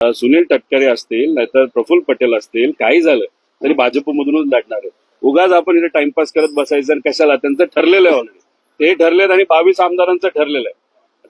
सुनील तटकरे असतील नाहीतर प्रफुल्ल पटेल असतील, काही झालं तरी भाजपमधूनच लढणार आहे. उगाच आपण इथे टाइमपास करत बसायचं आणि कशाला, त्यांचं ठरलेलं आहे ऑलरेडी. ते ठरलेत आणि 22 आमदारांचं ठरलेलं आहे.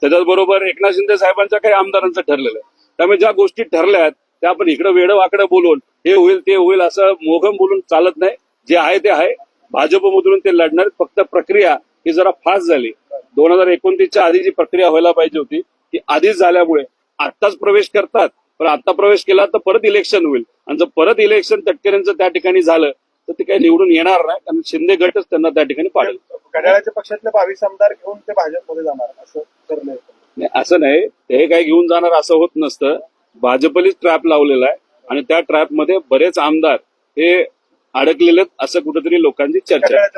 त्याच्याचबरोबर एकनाथ शिंदे साहेबांच्या काही आमदारांचं ठरलेलं आहे. त्यामुळे ज्या गोष्टी ठरल्यात त्या आपण इकडं वेडं वाकडं बोलून हे होईल ते होईल असं मोघम बोलून चालत नाही. जे आहे ते आहे. भाजपमधून ते लढणार. फक्त प्रक्रिया ही जरा फास्ट झाली. 2029च्या आधी जी प्रक्रिया व्हायला पाहिजे होती ती आधीच झाल्यामुळे आत्ताच प्रवेश करतात. पण आता प्रवेश केला तर परत इलेक्शन होईल आणि जर परत इलेक्शन तटकरेंचं त्या ठिकाणी झालं तर ते काही निवडून येणार नाही, कारण शिंदे गटच त्यांना त्या ठिकाणी पाडेल. घड्याळाच्या पक्षातले 22 आमदार घेऊन ते भाजपमध्ये जाणार असं ठरलंय. असं नाही, ते काही घेऊन जाणार असं होत नसतं. भाजपलीच ट्रॅप लावलेला आहे आणि त्या ट्रॅपमध्ये बरेच आमदार हे अडकलेले असं कुठेतरी लोकांची चर्चा आहे.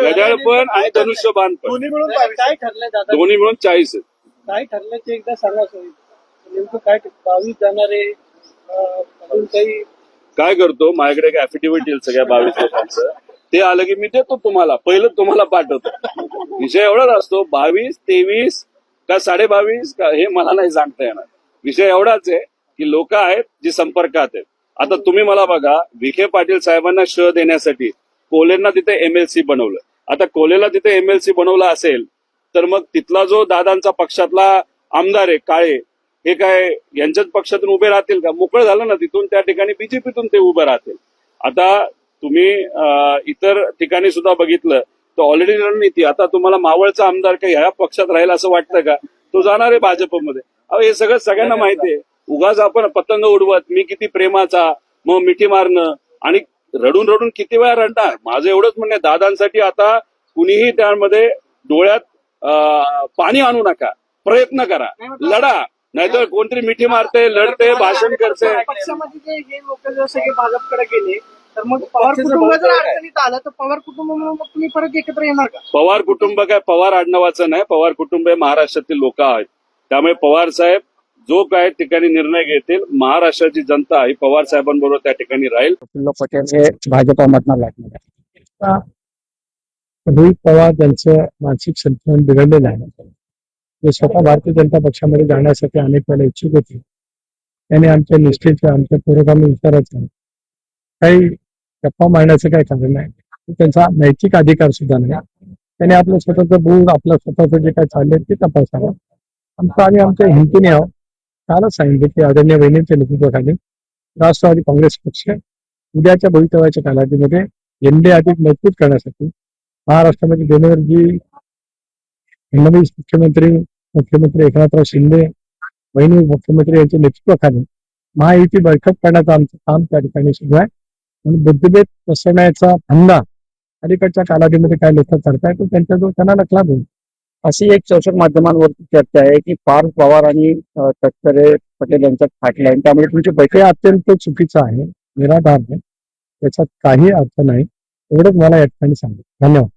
घड्याळ पण आणि धनुष्यबाण पण दोन्ही मिळून 40 आहेत. काय ठरलं ते एकदा सांगा. नेमकं काय 22 जाणारे अजून काही काय करतो, माझ्याकडे एक ऍफिडेव्हिट येईल सगळ्या 22 लोकांचं. ते आलं की मी देतो तुम्हाला, पहिलं तुम्हाला पाठवतो. विषय एवढाच असतो, 22, 23 का 22.5 का हे मला नाही सांगता येणार. विषय एवढाच आहे की लोक आहेत जी संपर्कात आहेत. आता तुम्ही मला बघा, विखे पाटील साहेबांना श देण्यासाठी कोल्हेंना तिथे एमएलसी बनवलं. आता कोल्हेला तिथे एमएलसी बनवला असेल तर मग तिथला जो दादांचा पक्षातला आमदार आहे काळे, हे काय यांच्याच पक्षातून उभे राहतील का? मोकळं झालं ना तिथून, त्या ठिकाणी बीजेपीतून ते उभे राहतील. आता तुम्ही इतर ठिकाणी सुद्धा बघितलं तर ऑलरेडी रणनीती. आता तुम्हाला मावळचा आमदार काही ह्या पक्षात राहील असं वाटतं का? तो जाणार आहे भाजपमध्ये. अहो हे सगळं सगळ्यांना माहिती आहे. उगाच आपण पतंग उडवत मी किती प्रेमाचा, मग मिठी मारणं आणि रडून रडून किती वेळा रडणार. माझं एवढंच म्हणणं आहे, दादांसाठी आता कुणीही त्यामध्ये डोळ्यात पाणी आणू नका, प्रयत्न करा, लढा. नाहीतर कोणतरी मिठी मारते, लढते, भाषण करते. पक्षामध्ये हे लोक जसं की भाजपकडे गेले तर मग पवार कुटुंब जर अडचणीत आलं तर पवार कुटुंब म्हणून मग तुम्ही परत एकत्र येणार का? पवार कुटुंब काय पवार आडनावाचं नाही. पवार कुटुंब हे महाराष्ट्रातील लोक आहेत. त्यामुळे पवार साहेब जो काय ठिकाणी निर्णय घेतील, महाराष्ट्राची जनता ही पवार साहेबांबरोबर त्या ठिकाणी राहील. प्रफुल्ल पटेल हे भाजपमधनं लागणार आहे. रोहित पवार त्यांचं मानसिक संतुलन बिघडलेलं आहे. ते स्वतः भारतीय जनता पक्षामध्ये जाण्यासाठी अनेक वेळेला इच्छुक होते. त्यांनी आमच्या निष्ठेचं, आमच्या पुरोगामी विचाराचं काही गप्पा मारण्याचं काही कारण नाही. त्यांचा नैतिक अधिकार सुद्धा नाही. त्यांनी आपलं स्वतःचं बोल, आपलं स्वतःचं जे काही चाललंय ते तपासावं. आमचं आणि आमच्या हिमतीने आहोत. कालच सांगितलं की आदरणीय वहिनींच्या नेतृत्वाखाली राष्ट्रवादी काँग्रेस पक्ष उद्याच्या भवितव्याच्या कालावधीमध्ये एनडीए अधिक मजबूत करण्यासाठी महाराष्ट्रामध्ये गेल्यावर जी फडणवीस मुख्यमंत्री एकनाथराव शिंदे, वहिनी मुख्यमंत्री यांच्या नेतृत्वाखाली महायुती बळकट करण्याचं आमचं काम त्या ठिकाणी सुरू आहे. आणि बुद्धिभेद पसरण्याचा धंदा अलीकडच्या कालावधीमध्ये काय लोक करतायत तो त्यांच्याजवळ त्यांना लक्षात होईल. अशी एक सोशल माध्यमांवरती चर्चा आहे की पार्थ पवार आणि तटकरे पटेल यांच्यात फाटला आहे, त्यामुळे तुमची हे अत्यंत चुकीचं आहे, निराधार आहे. त्याच्यात काही अर्थ नाही. एवढंच मला या ठिकाणी सांगितलं. धन्यवाद.